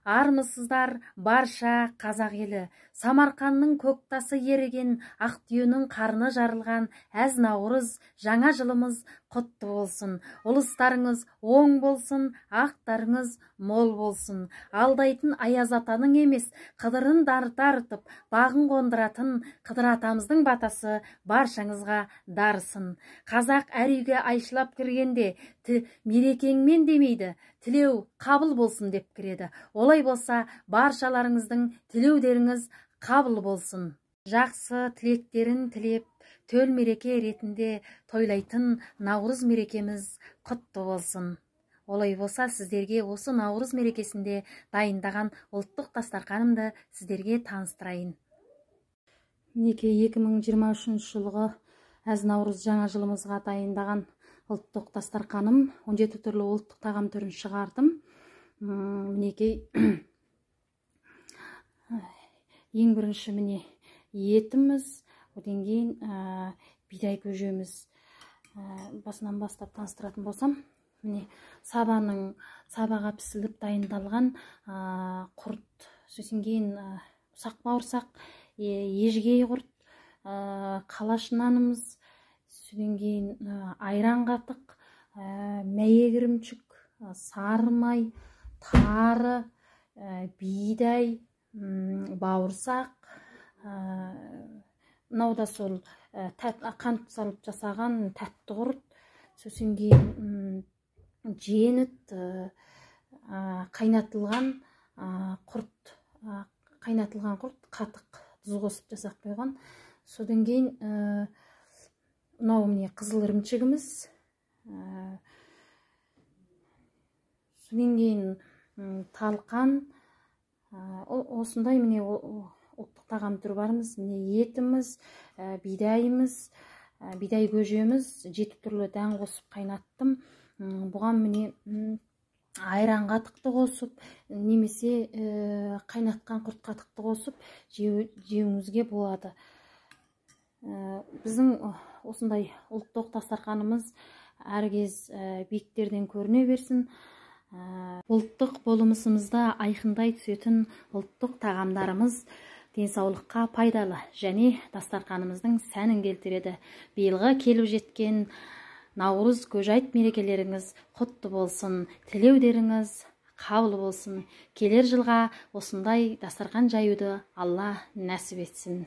Армысыздар барша қазақ елі. Самарқанның көк тасы еріген, Ақтүйенің қарны жарылған әз Наурыз жаңа жылымыз құтты болсын. Ұлыстарыңыз оң болсын, ақтарыңыз мол болсын. Алдайтын Аяз атаның емес, қыдырын тартып, бағын қондыратын Қыдыр атамыздың батасы баршаңызға дарысын. Қазақ әр үйге айшылап кіргенде, мерекеңмен демейді, тілеу қабыл болсын деп кіреді. Олай болса, баршаларыңыздың тілеудеріңіз қабыл болсын. Жақсы тілектерін тілеп, төл мереке ретінде тойлайтын Наурыз мерекеміз құтты болсын. Олай болса, сіздерге осы Наурыз мерекесінде дайындаған ұлттық дастарханымды сіздерге таныстырайын. Мінекей 2023 жылғы әз Наурыз жаңа жылымызға дайындаған ұлттық дастарханым, 17 түрлі ұлттық тағам түрін шығардым. Мінекей ең бірінші міне етіміз, одан кейін бидай көжеміз. Басынан бастап таныстыратын болсам, міне сабаға пісіліп дайындалған құрт, сосын кейін ұсақ бауырсақ, ежгей құрт, қалаш нанымыз, содан кейін айран қатық, мәйе ірімшік, сары май, тары, бидай, бауырсақ, мынау да сол қант салып жасаған тәтті құрт, сосын кейін жеңіт, қайнатылған құрт қатық тұз қосып жасап қойған. Содан кейін мынау міне қызыл ірімшігіміз, содан кейін талқан, осындай міне ұлттық тағам түрі барымыз. Міне етіміз, бидайымыз, бидай көжеміз, 7 түрлі дән қосып қайнаттым. Бұған міне айран қатықты қосып, немесе қайнатқан құрт қатықты қосып жеуіңізге болады. Біздің осындай ұлттық дастарханымыз әркез биіктерден көріне берсін. Ұлттық болмысымызда айқындай түсетін ұлттық тағамдарымыз денсаулыққа пайдалы және дастарханымыздың сәнін келтіреді. Биылғы келіп жеткен Наурыз көжайт мерекелеріңіз құтты болсын, тілеудеріңіз қабыл болсын. Келер жылға осындай дастархан жаюды Алла нәсіп етсін.